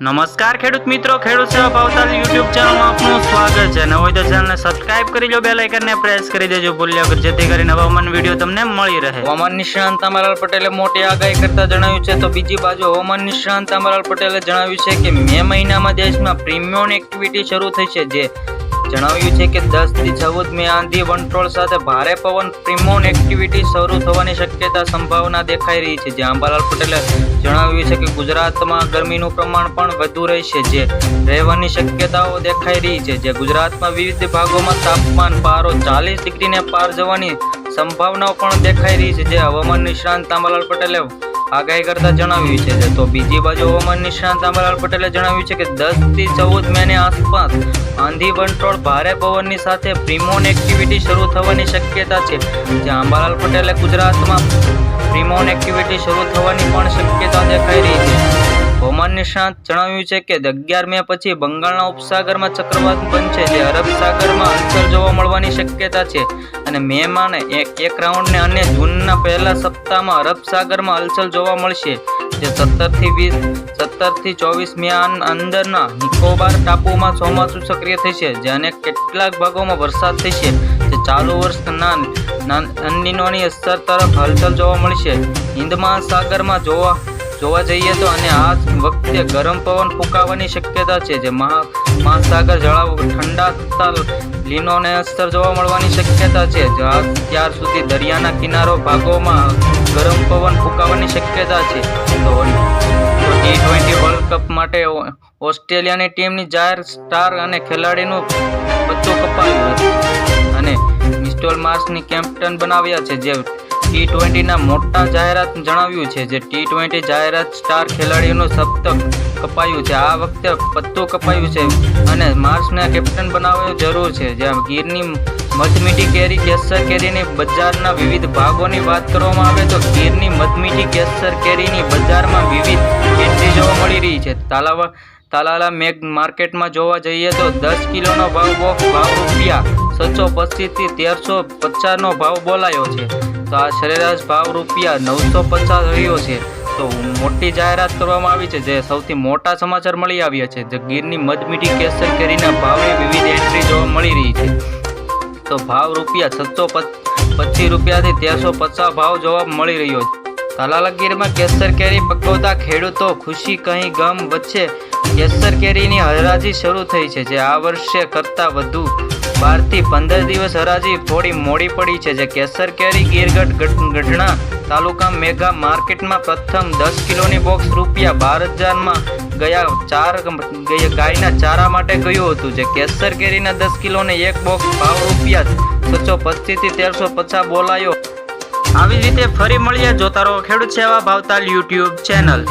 નમસ્કાર ખેડૂત મિત્રો, ખેડૂત સેવા ભાવતાલ યુટ્યુબ ચેનલમાં આપનું સ્વાગત છે. નવો હોય તો ચેનલને સબસ્ક્રાઇબ કરી લો, બેલ આઇકનને પ્રેસ કરી દેજો ભૂલ્યા વગર, જેથી કરીને હવામાન વિડીયો તમને મળી રહે. હવામાન નિષ્ણાંત અંબાલાલ પટેલે મોટી આગાહી કરતા જણાવ્યું છે. તો બીજી બાજુ હવામાન નિષ્ણાંત અંબાલાલ પટેલે જણાવ્યું છે કે મે મહિનામાં દેશમાં પ્રીમિયમ એક્ટિવિટી શરૂ થઈ છે. જે જણાવ્યું છે કે 10 થી 14 મે આંધી વંટોળ સાથે ભારે પવન પ્રીમિયમ એક્ટિવિટી શરૂ થવાની શક્યતા સંભાવના દેખાઈ રહી છે. જે અંબાલાલ પટેલે જણાવ્યું છે કે ગુજરાતમાં ગરમીનું પ્રમાણ પણ વધુ રહેશે, જે રહેવાની શક્યતાઓ દેખાઈ રહી છે. જે ગુજરાતમાં વિવિધ ભાગોમાં તાપમાન પારો 40 ડિગ્રીને પાર જવાની સંભાવનાઓ પણ દેખાઈ રહી છે. જે હવામાન નિષ્ણાંત અંબાલાલ પટેલે આગાહી કરતા જણાવ્યું છે. તો બીજી બાજુ હવામાન નિષ્ણાંત અંબાલાલ પટેલે જણાવ્યું છે કે 10 થી 14 મેની આસપાસ આંધી વંટોળ ભારે પવનની સાથે પ્રીમોન એક્ટિવિટી શરૂ થવાની શક્યતા છે. જ્યાં અંબાલાલ પટેલે ગુજરાતમાં પ્રીમોન એક્ટિવિટી શરૂ થવાની પણ શક્યતા દેખાઈ રહી છે. હવામાન નિષ્ણાંત જણાવ્યું છે કે 11 મે પછી બંગાળના ઉપસાગરમાં ચક્રવાત બનશે, જે અરબ સાગરમાં હલચલ જોવા મળવાની શક્યતા છે. અને મે માં એક રાઉન્ડને અને જૂનના પહેલા સપ્તાહમાં અરબ સાગરમાં હલચલ જોવા મળશે. જે 17 થી 24 મે અંદરના નિકોબાર ટાપુમાં ચોમાસું સક્રિય થશે, જેને કેટલાક ભાગોમાં વરસાદ થશે. જે ચાલુ વર્ષના અનિનોની અસર તરફ હલચલ જોવા મળશે. હિન્દ મહાસાગરમાં જોવા જઈએ તો અને આ વખતે ગરમ પવન ફૂંકાવાની શક્યતા છે. જે મહાસાગર જળાવ ઠંડા થતા લીનોને અસર જોવા મળવાની શક્યતા છે. ત્યાર સુધી દરિયાના કિનારો ભાગોમાં ગરમ પવન ફૂંકાવાની શક્યતા છે. તો T20 વર્લ્ડ કપ માટે ઓસ્ટ્રેલિયાની ટીમની જાહેર સ્ટાર અને ખેલાડીનું બધું કપાયું હતું અને મિસ્ટોલ માર્શની કેપ્ટન બનાવ્યા છે. જે T20ના મોટા જાહેરાત જણાવ્યું છે. જે T20 જાહેરાત સ્ટાર ખેલાડીઓનું સપ્તક કપાયું છે. આ વખતે પત્તું કપાયું છે અને માર્શને કેપ્ટન બનાવવું જરૂર છે. જ્યાં ગીરની મધમીઠી કેરી કેસર કેરીની બજારના વિવિધ ભાગોની વાત કરવામાં આવે તો ગીરની મધમીઠી કેસર કેરીની બજારમાં વિવિધ એન્ટ્રી જોવા મળી રહી છે. તાલાલા મેગ માર્કેટમાં જોવા જઈએ તો 10 કિલોનો ભાવ રૂપિયા 725 થી 1350 ભાવ બોલાયો છે. તો આ સરેરાશ ભાવ રૂપિયા 950 રહ્યો છે. તો મોટી જાહેરાત કરવામાં આવી છે. જે સૌથી મોટા સમાચાર મળી આવ્યા છે. જે ગીરની મધમીઠી કેસર કેરીના ભાવે વિવિધ એન્ટ્રી જોવા મળી રહી છે. તો ભાવ રૂપિયા 725 રૂપિયાથી 1350 ભાવ જોવા મળી રહ્યો છે. તાલાલા ગીરમાં કેસર કેરી પકવતા ખેડૂતો ખુશી કહી ગમ વચ્ચે કેસર કેરીની હરાજી શરૂ થઈ છે. જે આ વર્ષે કરતાં વધુ 12 થી 15 દિવસ હરાજી થોડી મોડી પડી છે. જે કેસર કેરી ગઢડા તાલુકા મેગા માર્કેટમાં પ્રથમ 10 કિલોની બોક્સ રૂપિયા 12,000 ગાયના ચારા માટે ગયું હતું. જે કેસર કેરીના 10 કિલોને એક બોક્સ ભાવ રૂપિયા 725 થી 1350 બોલાયો. આવી રીતે ફરી મળીએ. જોતા રહો ખેડૂત સેવા ભાવતાલ યુટ્યુબ ચેનલ.